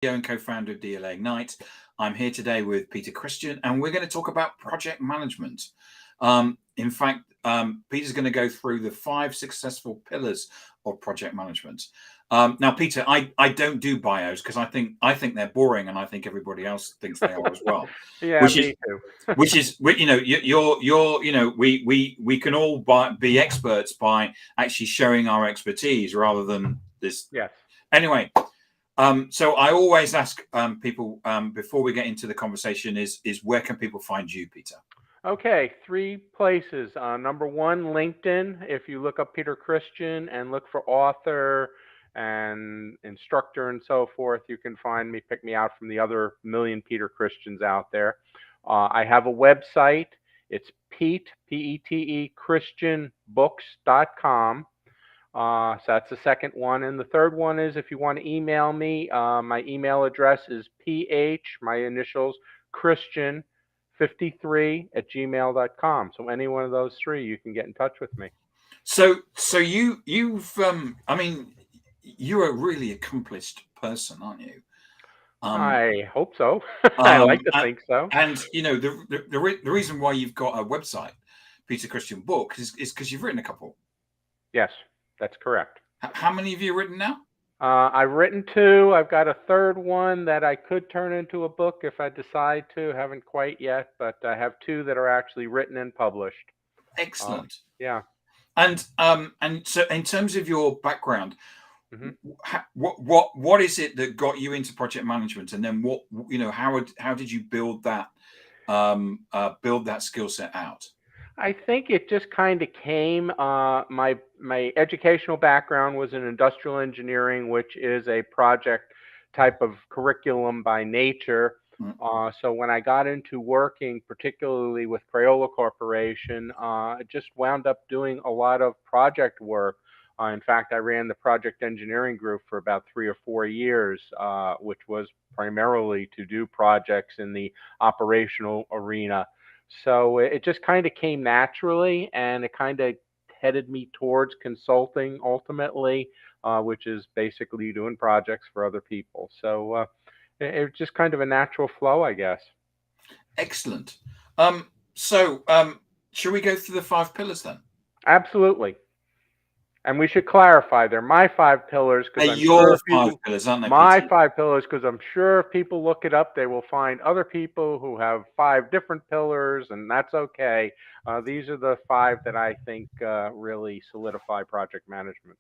And co-founder of DLA Ignite. I'm here today with Peter Christian, and we're going to talk about project management. In fact, Peter's going to go through the 5 successful pillars of project management. Now, Peter, I don't do bios because I think they're boring, and I think everybody else thinks they are as well. Yeah, Which is me too. we can all be experts by actually showing our expertise rather than this. Yes. Anyway. So I always ask people before we get into the conversation is where can people find you, Peter? Okay, 3 places. Number one, LinkedIn. If you look up Peter Christian and look for author and instructor and so forth, you can find me, pick me out from the other million Peter Christians out there. I have a website. It's P-E-T-E, ChristianBooks.com. So that's the second one. And the third one is if you want to email me, my email address is my initials, Christian53 @gmail.com. So any one of those 3, you can get in touch with me. So you've I mean, you're a really accomplished person, aren't you? I hope so. I Um, like to and, think so. and the reason why you've got a website, Peter Christian Book, is because you've written a couple. Yes, that's correct. How many have you written now? I've written 2. I've got a third one that I could turn into a book if I decide to. Haven't quite yet, but I have 2 that are actually written and published. Excellent. Yeah. And so in terms of your background, hmm what is it that got you into project management, and then how did you build that skill set out? I think it just kind of came. My educational background was in industrial engineering, which is a project type of curriculum by nature. Mm. So when I got into working, particularly with Crayola Corporation, I just wound up doing a lot of project work. In fact, I ran the project engineering group for about 3 or 4 years, which was primarily to do projects in the operational arena. So it just kind of came naturally, and it kind of headed me towards consulting ultimately, which is basically doing projects for other people. So it was just kind of a natural flow, I guess. Excellent. So should we go through the 5 pillars then? Absolutely. And we should clarify they're my 5 pillars because They're I'm sure your if 5 people, pillars, aren't they, my Peter? 5 pillars, because I'm sure if people look it up, they will find other people who have 5 different pillars, and that's okay. These are the 5 that I think really solidify project management.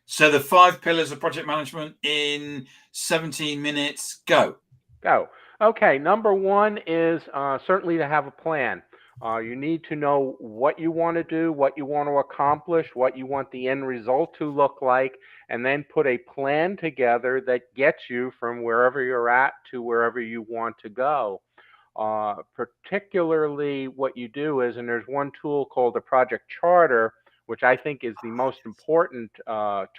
So the 5 pillars of project management in 17 minutes. Go. Go. Okay, number one is certainly to have a plan. You need to know what you want to do, what you want to accomplish, what you want the end result to look like, and then put a plan together that gets you from wherever you're at to wherever you want to go. Particularly, what you do is, and there's one tool called the project charter, which I think is the most important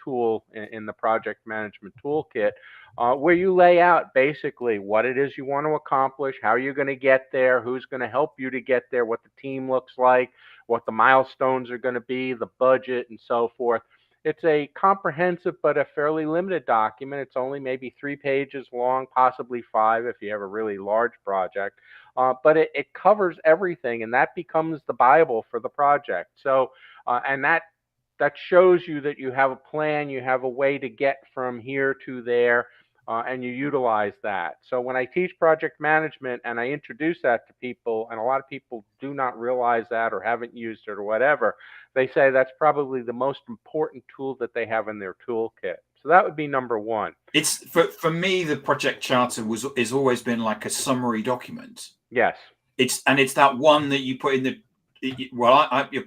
tool in the project management toolkit, where you lay out basically what it is you want to accomplish, how you're going to get there, who's going to help you to get there, what the team looks like, what the milestones are going to be, the budget, and so forth. It's a comprehensive but a fairly limited document. It's only maybe 3 pages long, possibly 5 if you have a really large project. But it covers everything, and that becomes the Bible for the project. So, and that shows you that you have a plan, you have a way to get from here to there, and you utilize that. So when I teach project management and I introduce that to people, and a lot of people do not realize that or haven't used it or whatever, they say that's probably the most important tool that they have in their toolkit. So that would be number one. It's for me, the project charter is always been like a summary document. Yes. It's that one that you put in the you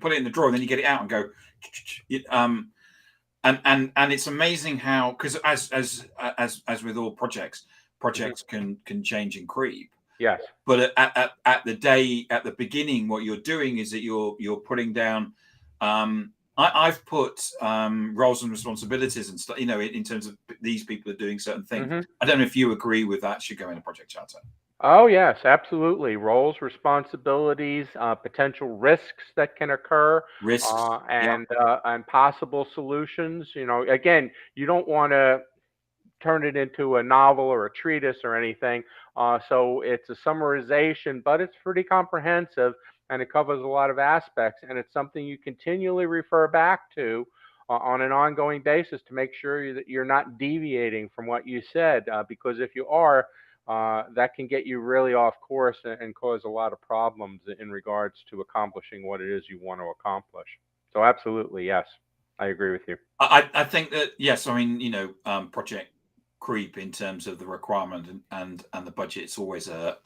put it in the drawer, and then you get it out and go. And it's amazing how, because as with all projects, hmm can change and creep. Yes. But at the beginning, what you're doing is that you're putting down. I've put roles and responsibilities and stuff. In terms of these people are doing certain things. hmm I don't know if you agree with that. Should go in a project charter. Oh, yes, absolutely. Roles, responsibilities, potential risks that can occur, Risks. Yeah. and possible solutions. Again, you don't want to turn it into a novel or a treatise or anything. So it's a summarization, but it's pretty comprehensive and it covers a lot of aspects. And it's something you continually refer back to on an ongoing basis to make sure that you're not deviating from what you said. Because if you are, that can get you really off course and cause a lot of problems in regards to accomplishing what it is you want to accomplish. So, absolutely, yes, I agree with you. I think that yes, I mean, project creep in terms of the requirement and the budget. It's always a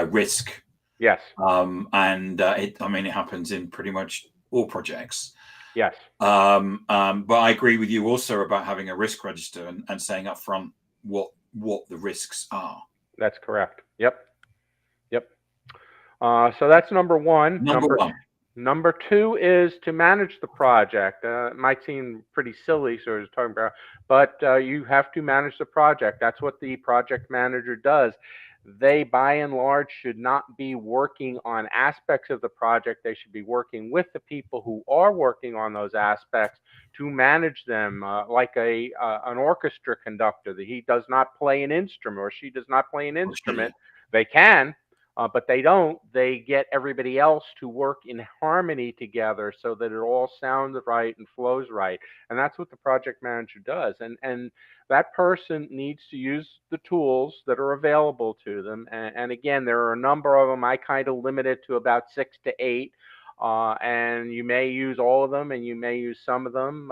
risk, Yes, and I mean, it happens in pretty much all projects. yes, But I agree with you also about having a risk register and saying up front what the risks are. that's correct. Yep, yep. So that's number one. Number one. Number two is to manage the project. It might seem pretty silly, so I was talking about, but you have to manage the project. That's what the project manager does. They, by and large, should not be working on aspects of the project. They should be working with the people who are working on those aspects to manage them, like an orchestra conductor. That he does not play an instrument or she does not play an instrument. They can, but they don't. They get everybody else to work in harmony together so that it all sounds right and flows right. And that's what the project manager does. And that person needs to use the tools that are available to them. And again, there are a number of them. I kind of limit it to about 6 to 8. And you may use all of them and you may use some of them,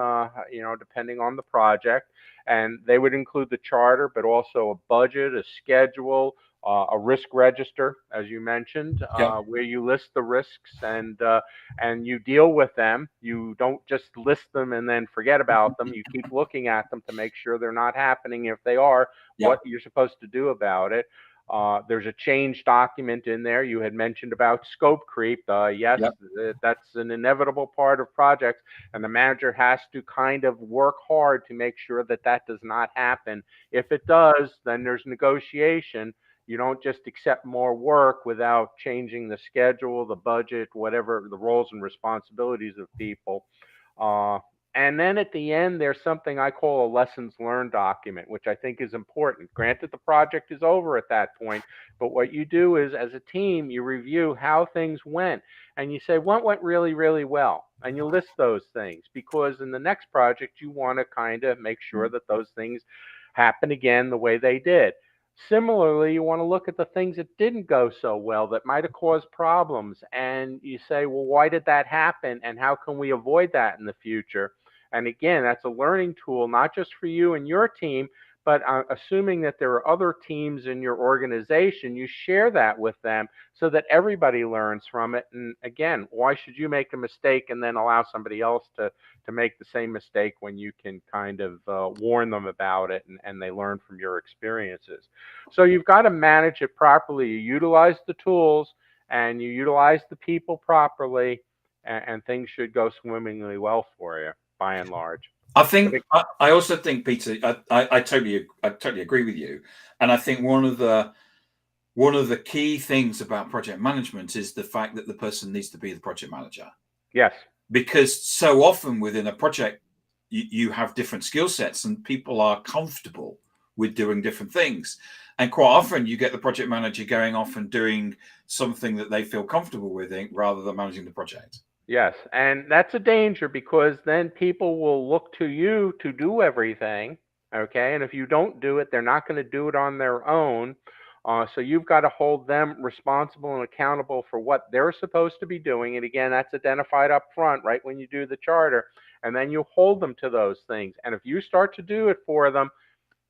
depending on the project. And they would include the charter, but also a budget, a schedule, a risk register, as you mentioned, where you list the risks and you deal with them. You don't just list them and then forget about them. You keep looking at them to make sure they're not happening. If they are, what you're supposed to do about it. There's a change document in there. You had mentioned about scope creep. Yes, that's an inevitable part of projects, and the manager has to kind of work hard to make sure that that does not happen. If it does, then there's negotiation. You don't just accept more work without changing the schedule, the budget, whatever the roles and responsibilities of people. And then at the end, there's something I call a lessons learned document, which I think is important. Granted, the project is over at that point, but what you do is, as a team, you review how things went and you say, what went really, really well? And you list those things because in the next project, you want to kind of make sure that those things happen again the way they did. Similarly, you want to look at the things that didn't go so well that might have caused problems. And you say, well, why did that happen? And how can we avoid that in the future? And again, that's a learning tool, not just for you and your team, but assuming that there are other teams in your organization, you share that with them so that everybody learns from it. And again, why should you make a mistake and then allow somebody else to make the same mistake when you can kind of warn them about it and they learn from your experiences? So you've got to manage it properly. You utilize the tools and you utilize the people properly, and things should go swimmingly well for you by and large. I also think, Peter, I totally agree with you, and I think one of the key things about project management is the fact that the person needs to be the project manager. Yes, because so often within a project, you have different skill sets, and people are comfortable with doing different things, and quite often you get the project manager going off and doing something that they feel comfortable with rather than managing the project. Yes, and that's a danger because then people will look to you to do everything, okay? And if you don't do it, they're not going to do it on their own. So you've got to hold them responsible and accountable for what they're supposed to be doing. And again, that's identified up front, right when you do the charter. And then you hold them to those things. And if you start to do it for them,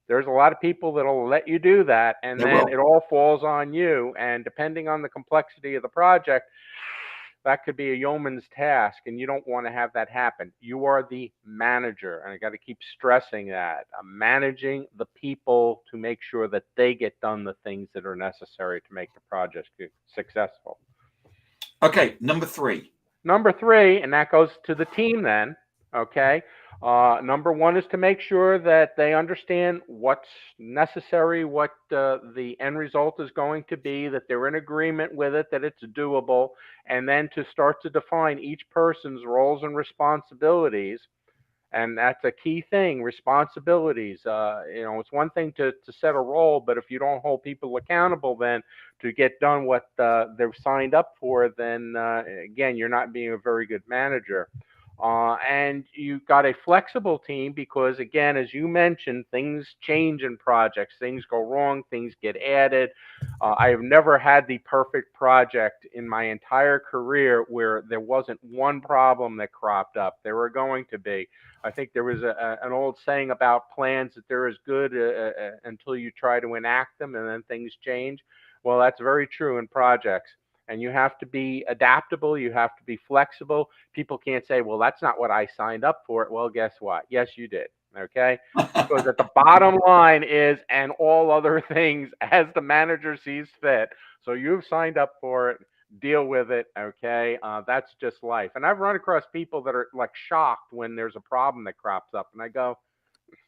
there's a lot of people that'll let you do that, and then it all falls on you. And depending on the complexity of the project, that could be a yeoman's task, and you don't want to have that happen. You are the manager, and I got to keep stressing that. Managing the people to make sure that they get done the things that are necessary to make the project successful. Okay, number three. Number three, and that goes to the team then, okay? Number one is to make sure that they understand what's necessary, what the end result is going to be, that they're in agreement with it, that it's doable, and then to start to define each person's roles and responsibilities. And that's a key thing. Responsibilities. It's one thing to set a role, but if you don't hold people accountable, then to get done what they've signed up for, then again, you're not being a very good manager. And you got a flexible team because, again, as you mentioned, things change in projects, things go wrong, things get added. I have never had the perfect project in my entire career where there wasn't one problem that cropped up. There were going to be. I think there was an old saying about plans that they're as good until you try to enact them and then things change. Well, that's very true in projects. And you have to be adaptable. You have to be flexible. People can't say, well, that's not what I signed up for. Well, guess what? Yes, you did. Okay. Because at the bottom line is, and all other things as the manager sees fit. So you've signed up for it, deal with it. Okay. That's just life. And I've run across people that are like shocked when there's a problem that crops up. And I go,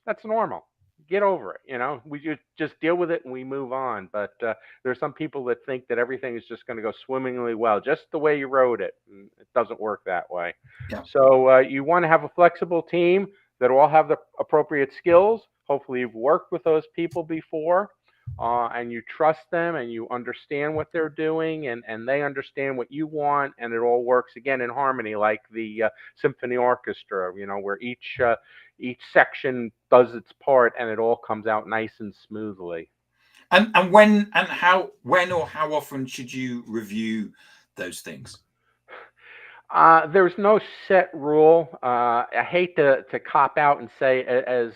that's normal. Get over it. We just deal with it and we move on. But there's some people that think that everything is just going to go swimmingly well, just the way you wrote it. And it doesn't work that way. Yeah. So you want to have a flexible team that all have the appropriate skills. Hopefully, you've worked with those people before. And you trust them and you understand what they're doing and they understand what you want, and it all works again in harmony, like the symphony orchestra, where each section does its part and it all comes out nice and smoothly. And when or how often should you review those things? There's no set rule. I hate to cop out and say as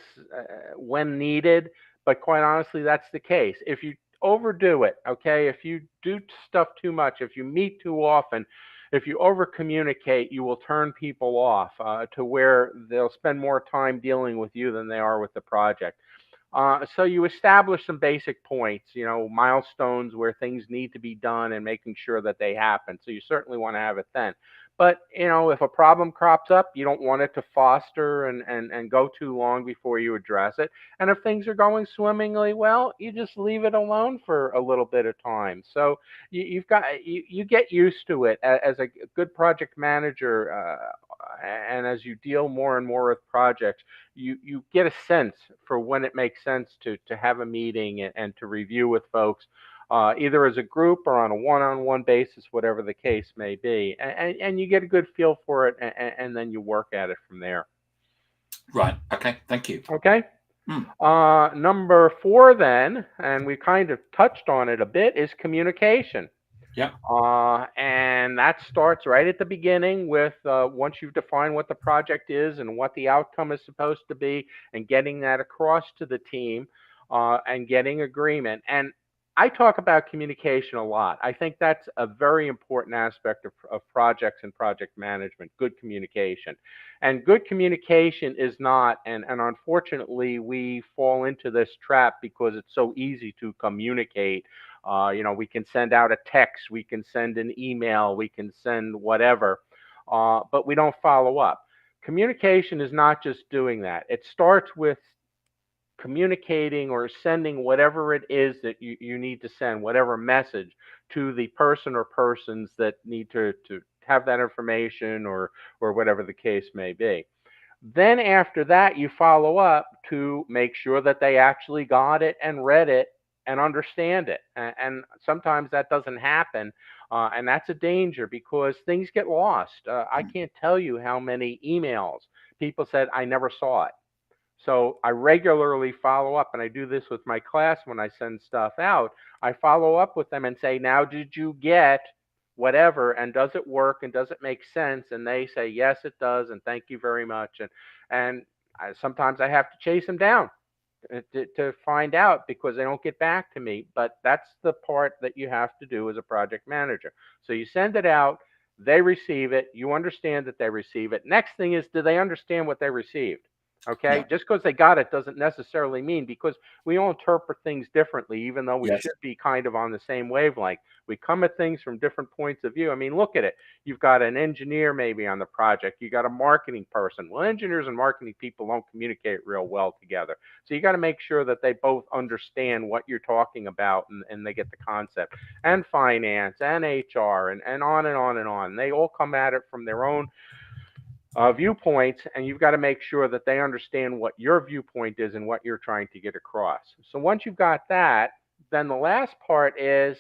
when needed, but quite honestly, that's the case. If you overdo it, okay, if you do stuff too much, if you meet too often, if you over communicate, you will turn people off to where they'll spend more time dealing with you than they are with the project. So you establish some basic points, milestones where things need to be done and making sure that they happen. So you certainly want to have it then. But, if a problem crops up, you don't want it to foster and go too long before you address it. And if things are going swimmingly well, you just leave it alone for a little bit of time. So you get used to it as a good project manager. And as you deal more and more with projects, you get a sense for when it makes sense to have a meeting and to review with folks, either as a group or on a one-on-one basis, whatever the case may be, and you get a good feel for it, and then you work at it from there. Right. Okay. Thank you. Okay. Number 4 then, and we kind of touched on it a bit, is communication. Yeah. And that starts right at the beginning with once you've defined what the project is and what the outcome is supposed to be, and getting that across to the team and getting agreement. And I talk about communication a lot. I think that's a very important aspect of projects and project management, good communication. And good communication is not, and unfortunately, we fall into this trap because it's so easy to communicate. We can send out a text, we can send an email, we can send whatever, but we don't follow up. Communication is not just doing that. It starts with communicating or sending whatever it is that you need to send, whatever message to the person or persons that need to have that information or whatever the case may be. Then after that, you follow up to make sure that they actually got it and read it and understand it. And sometimes that doesn't happen. And that's a danger because things get lost. I can't tell you how many emails people said, I never saw it. So I regularly follow up, and I do this with my class when I send stuff out. I follow up with them and say, now, did you get whatever? And does it work? And does it make sense? And they say, yes, it does. And thank you very much. And sometimes I have to chase them down to find out because they don't get back to me. But that's the part that you have to do as a project manager. So you send it out. They receive it. You understand that they receive it. Next thing is, do they understand what they received? Okay, Yeah. just because they got it doesn't necessarily mean, because we all interpret things differently, even though we Yes. should be kind of on the same wavelength. We come at things from different points of view. I mean, look at it. You've got an engineer maybe on the project. You got a marketing person. Well, engineers and marketing people don't communicate real well together. So you got to make sure that they both understand what you're talking about and they get the concept. And finance and HR and on and on and on. They all come at it from their own viewpoints, and you've got to make sure that they understand what your viewpoint is and what you're trying to get across. So once you've got that, then the last part is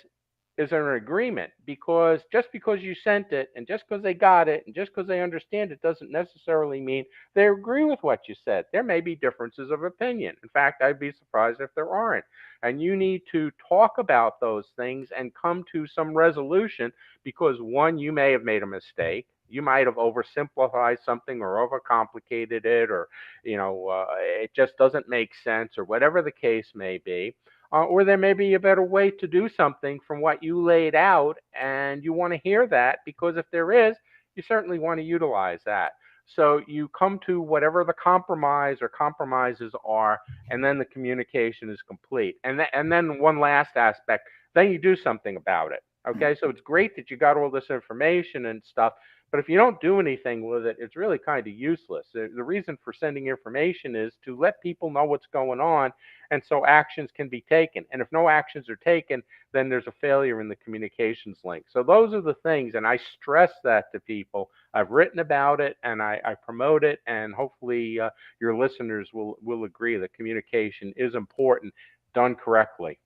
there an agreement? Because just because you sent it and just because they got it and just because they understand it doesn't necessarily mean they agree with what you said. There may be differences of opinion. In fact, I'd be surprised if there aren't. And you need to talk about those things and come to some resolution because one, you may have made a mistake. You might have oversimplified something or overcomplicated it, or it just doesn't make sense, or whatever the case may be. Or there may be a better way to do something from what you laid out, and you want to hear that because if there is, you certainly want to utilize that. So you come to whatever the compromise or compromises are, and then the communication is complete. And then one last aspect, then you do something about it. Okay, so it's great that you got all this information and stuff, but if you don't do anything with it, it's really kind of useless. The reason for sending information is to let people know what's going on, and so actions can be taken. And if no actions are taken, then there's a failure in the communications link. So those are the things, and I stress that to people. I've written about it, and I promote it, and hopefully your listeners will agree that communication is important, done correctly.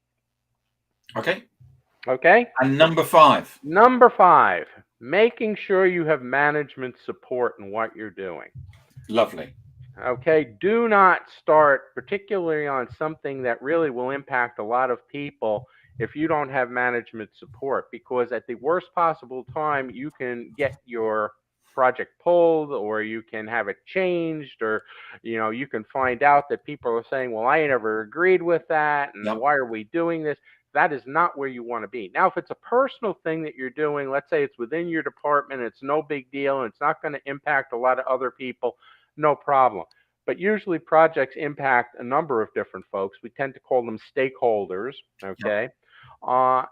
Okay. Okay? And number 5. Number 5, making sure you have management support in what you're doing. Lovely. Okay, do not start, particularly on something that really will impact a lot of people, if you don't have management support, because at the worst possible time, you can get your project pulled, or you can have it changed, or you can find out that people are saying, well, I never agreed with that, and Yep. why are we doing this? That is not where you want to be. Now, if it's a personal thing that you're doing, let's say it's within your department, it's no big deal, and it's not going to impact a lot of other people, no problem. But usually projects impact a number of different folks. We tend to call them stakeholders, Yep. okay?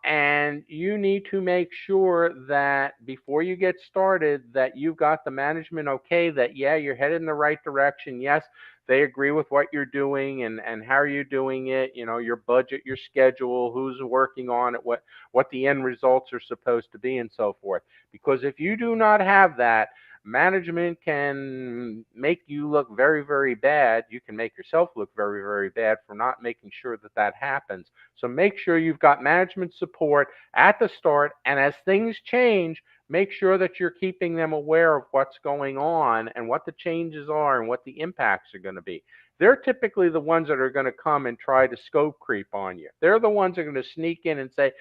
And you need to make sure that before you get started, that you've got the management okay, that yeah, you're headed in the right direction. Yes, they agree with what you're doing and how you're doing it, your budget, your schedule, who's working on it, what the end results are supposed to be, and so forth. Because if you do not have that, management can make you look very, very bad. You can make yourself look very, very bad for not making sure that that happens. So make sure you've got management support at the start. And as things change, make sure that you're keeping them aware of what's going on and what the changes are and what the impacts are going to be. They're typically the ones that are going to come and try to scope creep on you. They're the ones that are going to sneak in and say,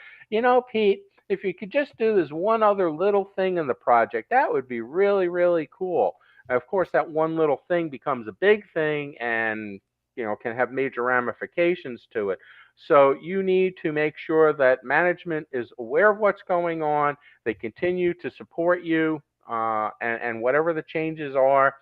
Pete, if you could just do this one other little thing in the project, that would be really, really cool. And of course, that one little thing becomes a big thing and can have major ramifications to it. So you need to make sure that management is aware of what's going on. They continue to support you and whatever the changes are.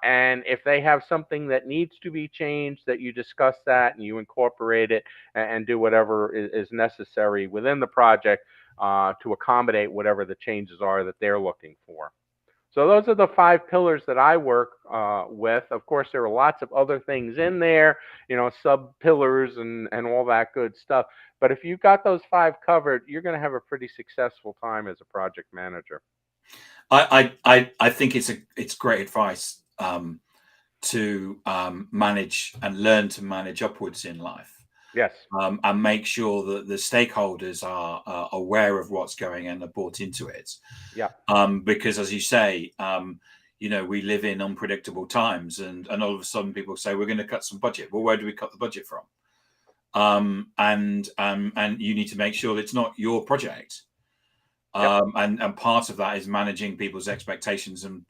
And if they have something that needs to be changed, that you discuss that and you incorporate it and do whatever is necessary within the project to accommodate whatever the changes are that they're looking for. So those are the 5 pillars that I work with. Of course, there are lots of other things in there, sub pillars and all that good stuff. But if you've got those 5 covered, you're going to have a pretty successful time as a project manager. I think it's great advice to manage and learn to manage upwards in life. Yes. And make sure that the stakeholders are aware of what's going on and are bought into it. Yeah. Because as you say, we live in unpredictable times, and all of a sudden people say we're going to cut some budget. Well, where do we cut the budget from? And you need to make sure that it's not your project. And part of that is managing people's expectations and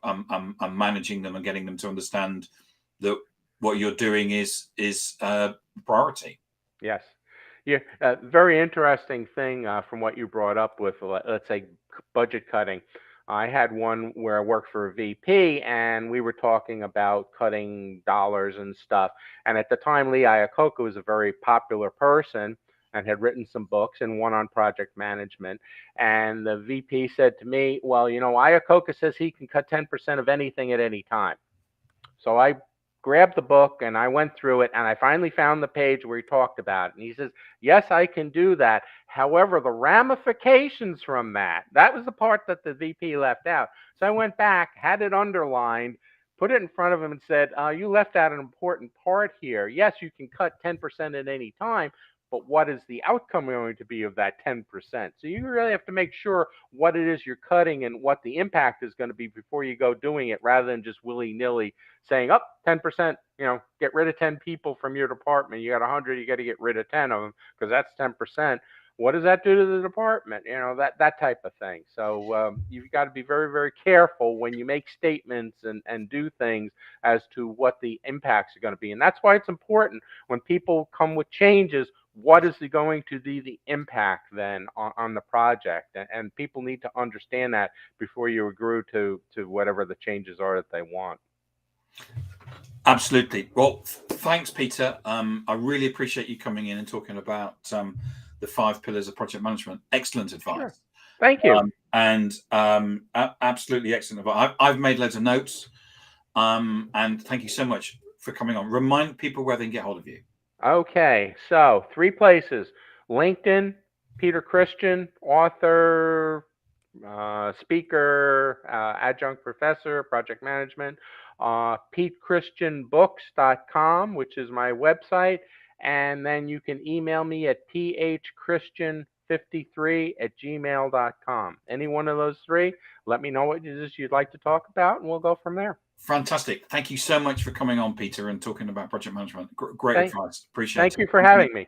managing them and getting them to understand that what you're doing is priority. Yes. Yeah. Very interesting thing from what you brought up with, let's say, budget cutting. I had one where I worked for a VP, and we were talking about cutting dollars and stuff. And at the time, Lee Iacocca was a very popular person and had written some books and one on project management. And the VP said to me, well, Iacocca says he can cut 10% of anything at any time. So I grabbed the book and I went through it, and I finally found the page where he talked about it. And he says, yes, I can do that. However, the ramifications from that was the part that the VP left out. So I went back, had it underlined, put it in front of him and said, you left out an important part here. Yes, you can cut 10% at any time, but what is the outcome going to be of that 10%? So you really have to make sure what it is you're cutting and what the impact is going to be before you go doing it, rather than just willy-nilly saying, 10%, get rid of 10 people from your department. You got 100, you got to get rid of 10 of them because that's 10%. What does that do to the department? That type of thing. So you've got to be very, very careful when you make statements and do things as to what the impacts are going to be. And that's why it's important when people come with changes, what is going to be the impact then on the project? And people need to understand that before you agree to whatever the changes are that they want. Absolutely. Well, thanks, Peter. I really appreciate you coming in and talking about the 5 pillars of project management. Excellent advice. Sure. Thank you. Absolutely excellent advice. I've made loads of notes. And thank you so much for coming on. Remind people where they can get hold of you. Okay, so 3 places: LinkedIn, Peter Christian, author, speaker, adjunct professor, project management, PeteChristianBooks.com, which is my website, and then you can email me at phchristian53@gmail.com. Any one of those 3, let me know what it is you'd like to talk about, and we'll go from there. Fantastic. Thank you so much for coming on, Peter, and talking about project management. Great advice. Appreciate it. Thank you for having me.